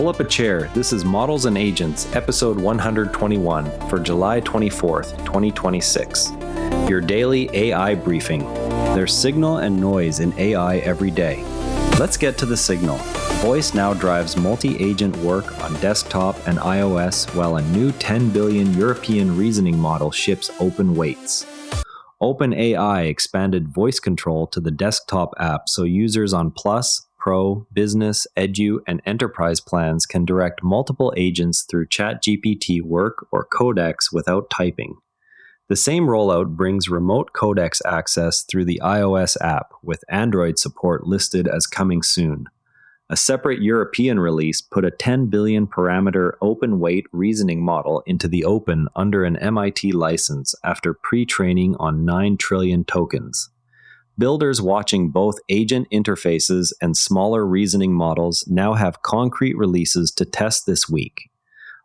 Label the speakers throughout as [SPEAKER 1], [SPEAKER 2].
[SPEAKER 1] Pull up a chair. This is Models and Agents, episode 121 for July 24th, 2026. Your daily AI briefing. There's signal and noise in AI every day. Let's get to the signal. Voice now drives multi-agent work on desktop and iOS, while a new 10 billion European reasoning model ships open weights. OpenAI expanded voice control to the desktop app so users on Plus, Pro, Business, Edu, and Enterprise plans can direct multiple agents through ChatGPT Work or Codex without typing. The same rollout brings remote Codex access through the iOS app, with Android support listed as coming soon. A separate European release put a 10 billion parameter open-weight reasoning model into the open under an MIT license after pre-training on 9 trillion tokens. Builders watching both agent interfaces and smaller reasoning models now have concrete releases to test this week.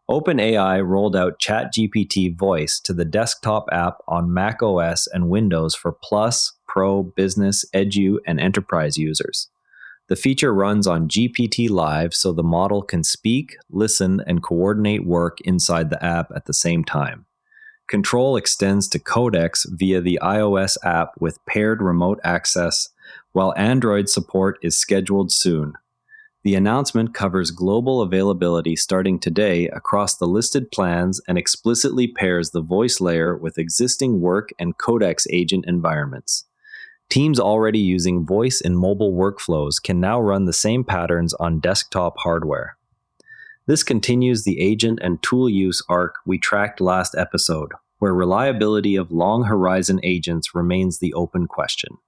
[SPEAKER 1] OpenAI rolled out ChatGPT Voice to the desktop app on macOS and Windows for Plus, Pro, Business, Edu, and Enterprise users. The feature runs on GPT-Live so the model can speak, listen, and coordinate work inside the app at the same time. Control extends to Codex via the iOS app with paired remote access, while Android support is scheduled soon. The announcement covers global availability starting today across the listed plans and explicitly pairs the voice layer with existing work and Codex agent environments. Teams already using voice in mobile workflows can now run the same patterns on desktop hardware. This continues the agent and tool use arc we tracked last episode, where reliability of long-horizon agents remains the open question.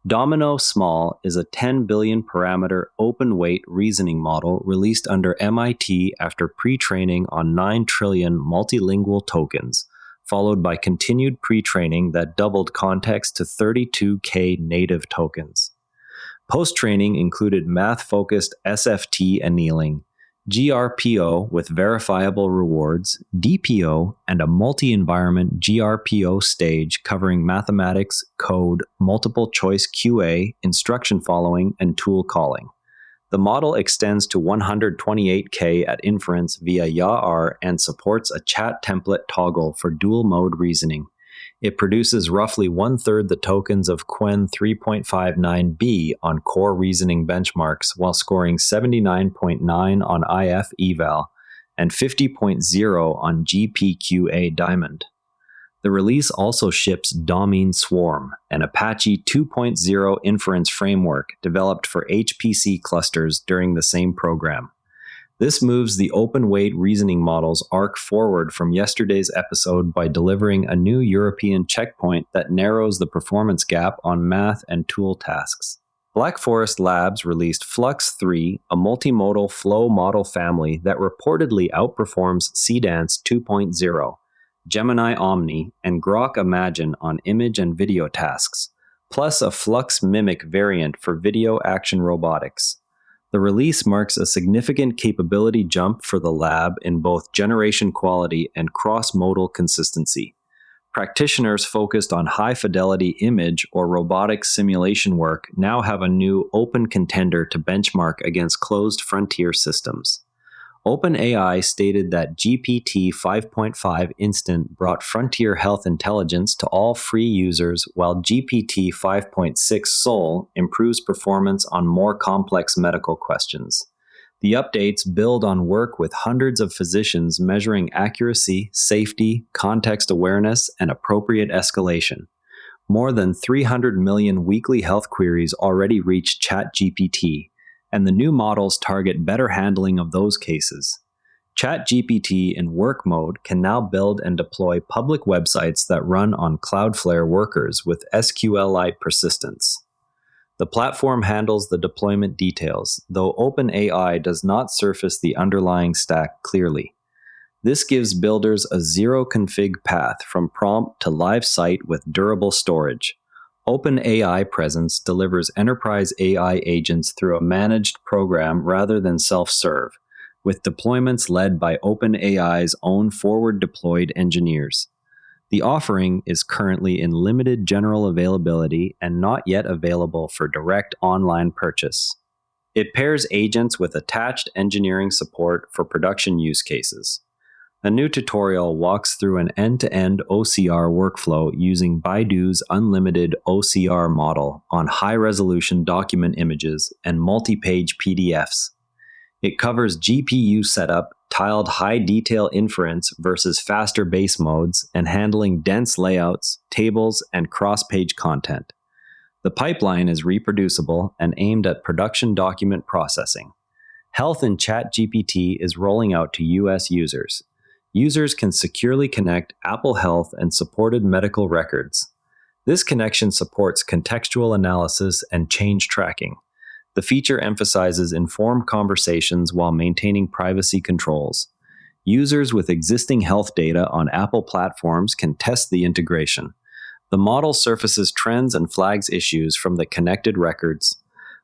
[SPEAKER 1] Domino Small is a 10 billion parameter open-weight reasoning model released under MIT after pre-training on 9 trillion multilingual tokens, followed by continued pre-training that doubled context to 32K native tokens. Post-training included math-focused SFT annealing, GRPO with verifiable rewards, DPO, and a multi-environment GRPO stage covering mathematics, code, multiple choice QA, instruction following, and tool calling. The model extends to 128K at inference via YAR and supports a chat template toggle for dual-mode reasoning. It produces roughly one-third the tokens of Qwen 3.59b on core reasoning benchmarks while scoring 79.9 on IF eval and 50.0 on GPQA Diamond. The release also ships Domine Swarm, an Apache 2.0 inference framework developed for HPC clusters during the same program. This moves the open-weight reasoning model's arc forward from yesterday's episode by delivering a new European checkpoint that narrows the performance gap on math and tool tasks. Black Forest Labs released Flux 3, a multimodal flow model family that reportedly outperforms Seedance 2.0, Gemini Omni, and Grok Imagine on image and video tasks, plus a Flux Mimic variant for video action robotics. The release marks a significant capability jump for the lab in both generation quality and cross-modal consistency. Practitioners focused on high-fidelity image or robotic simulation work now have a new open contender to benchmark against closed frontier systems. OpenAI stated that GPT 5.5 Instant brought frontier health intelligence to all free users, while GPT 5.6 Soul improves performance on more complex medical questions. The updates build on work with hundreds of physicians measuring accuracy, safety, context awareness, and appropriate escalation. More than 300 million weekly health queries already reach ChatGPT, and the new models target better handling of those cases. ChatGPT in work mode can now build and deploy public websites that run on Cloudflare workers with SQLite persistence. The platform handles the deployment details, though OpenAI does not surface the underlying stack clearly. This gives builders a zero-config path from prompt to live site with durable storage. OpenAI Presence delivers enterprise AI agents through a managed program rather than self-serve, with deployments led by OpenAI's own forward-deployed engineers. The offering is currently in limited general availability and not yet available for direct online purchase. It pairs agents with attached engineering support for production use cases. A new tutorial walks through an end-to-end OCR workflow using Baidu's unlimited OCR model on high-resolution document images and multi-page PDFs. It covers GPU setup, tiled high-detail inference versus faster base modes, and handling dense layouts, tables, and cross-page content. The pipeline is reproducible and aimed at production document processing. Health in ChatGPT is rolling out to US users. Users can securely connect Apple Health and supported medical records. This connection supports contextual analysis and change tracking. The feature emphasizes informed conversations while maintaining privacy controls. Users with existing health data on Apple platforms can test the integration. The model surfaces trends and flags issues from the connected records.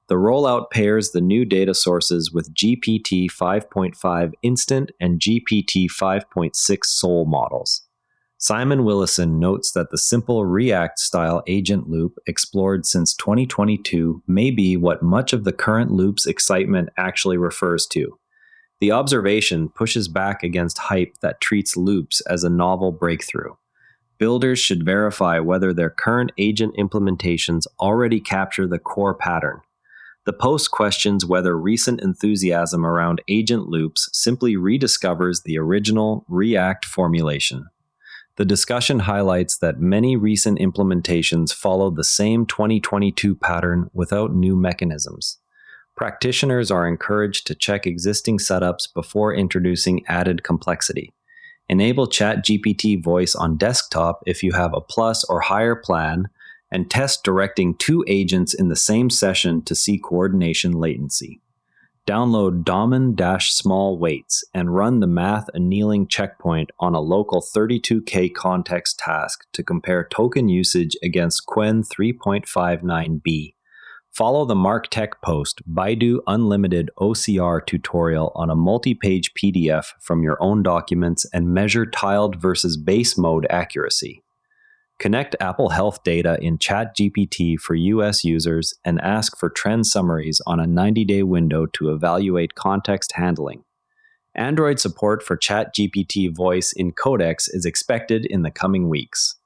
[SPEAKER 1] The rollout pairs the new data sources with GPT 5.5 Instant and GPT 5.6 Soul models. Simon Willison notes that the simple React-style agent loop explored since 2022 may be what much of the current loop's excitement actually refers to. The observation pushes back against hype that treats loops as a novel breakthrough. Builders should verify whether their current agent implementations already capture the core pattern. The post questions whether recent enthusiasm around agent loops simply rediscovers the original React formulation. The discussion highlights that many recent implementations followed the same 2022 pattern without new mechanisms. Practitioners are encouraged to check existing setups before introducing added complexity. Enable ChatGPT Voice on desktop if you have a Plus or higher plan, and test directing two agents in the same session to see coordination latency. Download Daemon-small weights and run the math annealing checkpoint on a local 32K context task to compare token usage against Qwen 3.59b. Follow the MarkTech post Baidu Unlimited OCR tutorial on a multi-page PDF from your own documents and measure tiled versus base mode accuracy. Connect Apple Health data in ChatGPT for US users and ask for trend summaries on a 90-day window to evaluate context handling. Android support for ChatGPT Voice in Codex is expected in the coming weeks.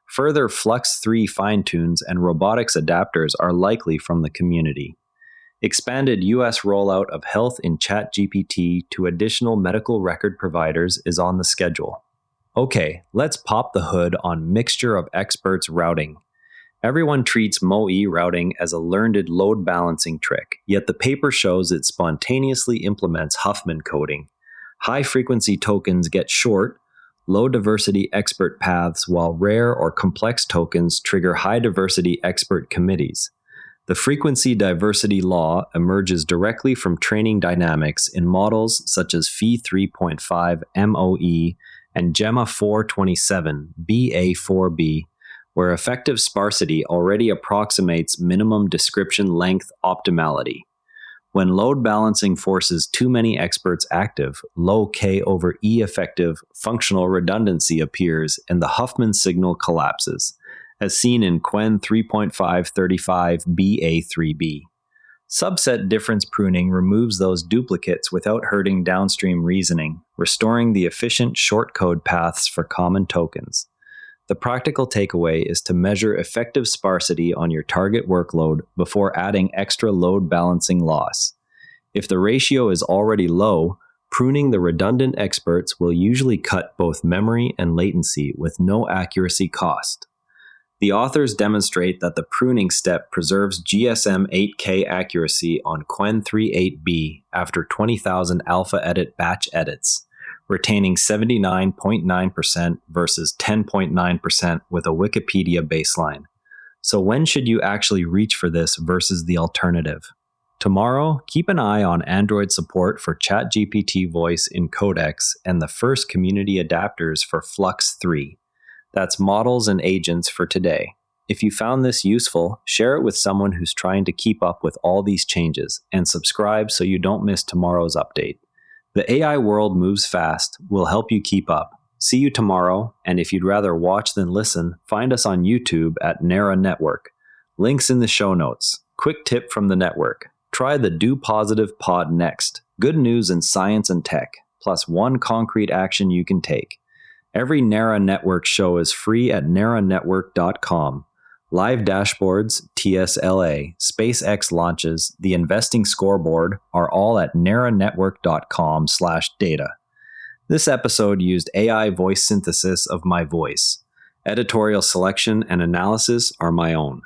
[SPEAKER 1] Further Flux 3 fine-tunes and robotics adapters are likely from the community. Expanded US rollout of health in ChatGPT to additional medical record providers is on the schedule. Okay, let's pop the hood on mixture of experts routing. Everyone treats MoE routing as a learned load balancing trick, yet the paper shows it spontaneously implements Huffman coding. High-frequency tokens get short, low-diversity expert paths, while rare or complex tokens trigger high-diversity expert committees. The frequency diversity law emerges directly from training dynamics in models such as Phi 3.5 MoE and Gemma 427 BA4B, where effective sparsity already approximates minimum description length optimality. When load balancing forces too many experts active, low K over E effective functional redundancy appears and the Huffman signal collapses, as seen in Qwen 3.535 BA3B. Subset difference pruning removes those duplicates without hurting downstream reasoning, restoring the efficient shortcode paths for common tokens. The practical takeaway is to measure effective sparsity on your target workload before adding extra load balancing loss. If the ratio is already low, pruning the redundant experts will usually cut both memory and latency with no accuracy cost. The authors demonstrate that the pruning step preserves GSM 8K accuracy on Qwen 3.8b after 20,000 alpha edit batch edits, retaining 79.9% versus 10.9% with a Wikipedia baseline. So when should you actually reach for this versus the alternative? Tomorrow, keep an eye on Android support for ChatGPT Voice in Codex and the first community adapters for Flux 3. That's models and agents for today. If you found this useful, share it with someone who's trying to keep up with all these changes, and subscribe so you don't miss tomorrow's update. The AI world moves fast. We'll help you keep up. See you tomorrow, and if you'd rather watch than listen, find us on YouTube at Nara Network. Links in the show notes. Quick tip from the network. Try the Do Positive Pod next. Good news in science and tech, plus one concrete action you can take. Every NARA Network show is free at naranetwork.com. Live dashboards, TSLA, SpaceX launches, the investing scoreboard are all at naranetwork.com/data. This episode used AI voice synthesis of my voice. Editorial selection and analysis are my own.